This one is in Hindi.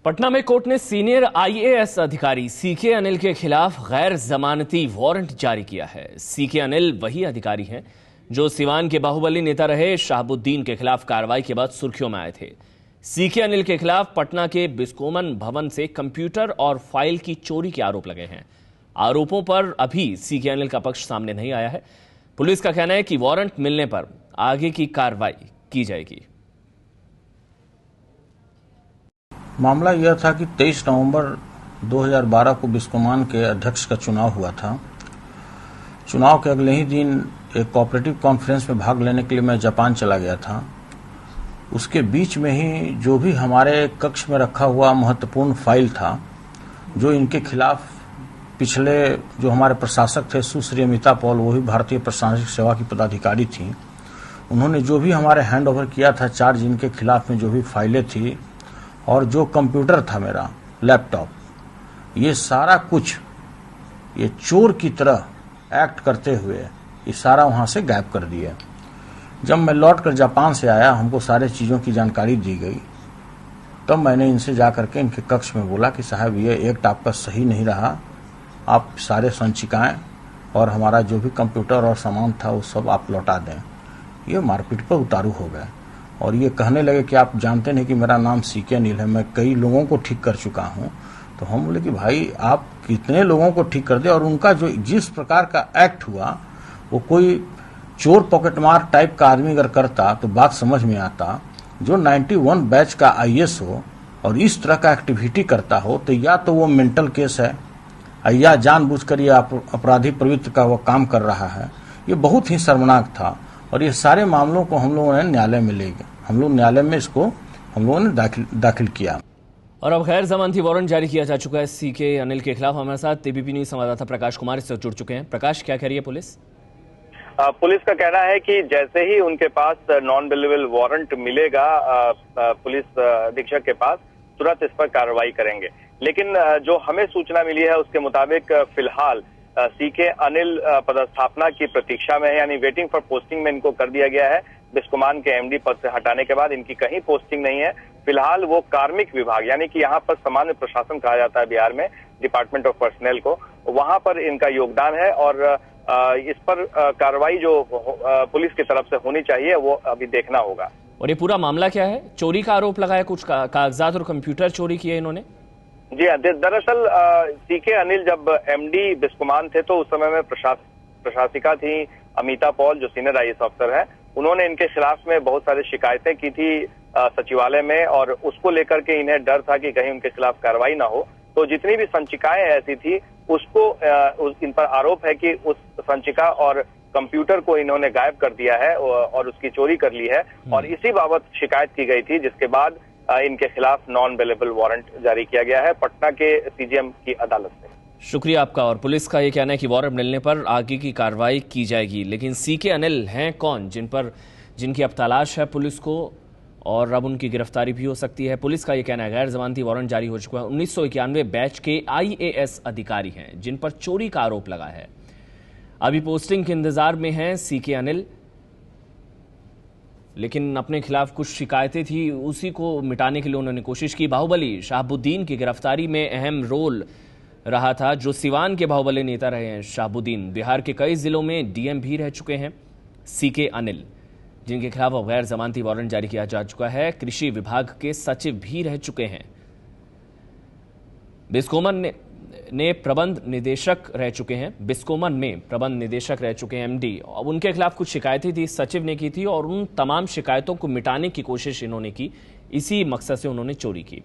पटना में कोर्ट ने सीनियर आईएएस अधिकारी सीके अनिल के खिलाफ गैर जमानती वारंट जारी किया है। सीके अनिल वही अधिकारी हैं जो सिवान के बाहुबली नेता रहे शहाबुद्दीन के खिलाफ कार्रवाई के बाद सुर्खियों में आए थे। सीके अनिल के खिलाफ पटना के बिस्कोमन भवन से कंप्यूटर और फाइल की चोरी के आरोप लगे हैं। आरोपों पर अभी सीके अनिल का पक्ष सामने नहीं आया है। पुलिस का कहना है कि वारंट मिलने पर आगे की कार्रवाई की जाएगी। मामला यह था कि 23 नवंबर 2012 को बिस्कोमान के अध्यक्ष का चुनाव हुआ था। चुनाव के अगले ही दिन एक कोऑपरेटिव कॉन्फ्रेंस में भाग लेने के लिए मैं जापान चला गया था। उसके बीच में ही जो भी हमारे कक्ष में रखा हुआ महत्वपूर्ण फाइल था, जो इनके खिलाफ पिछले जो हमारे प्रशासक थे सुश्री अमिता पॉल, वो भी भारतीय प्रशासनिक सेवा की पदाधिकारी थी, उन्होंने जो भी हमारे हैंड ओवर किया था चार्ज इनके खिलाफ में जो भी फाइलें थी और जो कंप्यूटर था मेरा लैपटॉप, ये सारा कुछ ये चोर की तरह एक्ट करते हुए ये सारा वहां से गायब कर दिया। जब मैं लौटकर जापान से आया, हमको सारे चीज़ों की जानकारी दी गई, तब मैंने इनसे जाकर के इनके कक्ष में बोला कि साहब ये एक्ट आपका सही नहीं रहा, आप सारे संचिकाएं और हमारा जो भी कंप्यूटर और सामान था वो सब आप लौटा दें। ये मारपीट पर उतारू हो गए और ये कहने लगे कि आप जानते नहीं कि मेरा नाम सीके अनिल है, मैं कई लोगों को ठीक कर चुका हूं। तो हम बोले कि भाई आप कितने लोगों को ठीक कर दे, और उनका जो जिस प्रकार का एक्ट हुआ वो कोई चोर पॉकेटमार टाइप का आदमी अगर करता तो बात समझ में आता। जो 91 बैच का आईएएस हो और इस तरह का एक्टिविटी करता हो तो या तो वो मेंटल केस है या जानबूझकर ये अपराधी प्रवृत्ति का वो काम कर रहा है। ये बहुत ही शर्मनाक था और ये सारे मामलों को हम लोगों ने न्यायालय में ले गए। हम लोग न्यायालय में इसको हम लोगों ने दाखिल किया और अब गैर जमानती वारंट जारी किया जा चुका है सीके अनिल के खिलाफ। हमारे साथ एबीपी न्यूज संवाददाता प्रकाश कुमार इससे जुड़ चुके हैं। प्रकाश, क्या कह रही है पुलिस? पुलिस का कहना है कि जैसे ही उनके पास नॉन बेलेबल वारंट मिलेगा पुलिस अधीक्षक के पास, तुरंत इस पर कार्रवाई करेंगे। लेकिन जो हमें सूचना मिली है उसके मुताबिक फिलहाल सीके अनिल पदस्थापना की प्रतीक्षा में है, यानी वेटिंग फॉर पोस्टिंग में इनको कर दिया गया है। बिस्कोमान के एमडी पद से हटाने के बाद इनकी कहीं पोस्टिंग नहीं है। फिलहाल वो कार्मिक विभाग, यानी कि यहाँ पर सामान्य प्रशासन कहा जाता है बिहार में, डिपार्टमेंट ऑफ पर्सनल को, वहां पर इनका योगदान है और इस पर कार्रवाई जो पुलिस की तरफ से होनी चाहिए वो अभी देखना होगा। और ये पूरा मामला क्या है? चोरी का आरोप लगाया, कुछ कागजात और कंप्यूटर चोरी किए इन्होंने? जी हाँ, दरअसल सीके अनिल जब एमडी बिस्कोमान थे तो उस समय में प्रशासिका थी अमिता पॉल, जो सीनियर आईएएस अफसर है। उन्होंने इनके खिलाफ में बहुत सारी शिकायतें की थी सचिवालय में और उसको लेकर के इन्हें डर था कि कहीं उनके खिलाफ कार्रवाई ना हो। तो जितनी भी संचिकाएं ऐसी थी उसको इन पर आरोप है कि उस संचिका और कंप्यूटर को इन्होंने गायब कर दिया है और उसकी चोरी कर ली है और इसी बाबत शिकायत की गई थी, जिसके बाद इनके खिलाफ नॉन बेलेबल वारंट जारी किया गया है पटना के सीजीएम की अदालत से। शुक्रिया आपका। और पुलिस का ये कहना है कि वारंट मिलने पर आगे की कार्रवाई की जाएगी। लेकिन सीके अनिल हैं कौन जिनकी अब तलाश है पुलिस को और अब उनकी गिरफ्तारी भी हो सकती है? पुलिस का ये कहना है गैर जमानती वारंट जारी हो चुका है। 1991 बैच के आईएएस अधिकारी हैं जिन पर चोरी का आरोप लगा है। अभी पोस्टिंग के इंतजार में हैं सीके अनिल, लेकिन अपने खिलाफ कुछ शिकायतें थी, उसी को मिटाने के लिए उन्होंने कोशिश की। बाहुबली शहाबुद्दीन की गिरफ्तारी में अहम रोल रहा था, जो सिवान के बाहुबली नेता रहे हैं शहाबुद्दीन। बिहार के कई जिलों में डीएम भी रह चुके हैं सीके अनिल, जिनके खिलाफ अब गैर जमानती वारंट जारी किया जा चुका है। कृषि विभाग के सचिव भी रह चुके हैं। बिस्कोमन ने प्रबंध निदेशक रह चुके हैं, बिस्कोमन में प्रबंध निदेशक रह चुके हैं एमडी। अब उनके खिलाफ कुछ शिकायतें थी, सचिव ने की थी और उन तमाम शिकायतों को मिटाने की कोशिश इन्होंने की। इसी मकसद से उन्होंने चोरी की।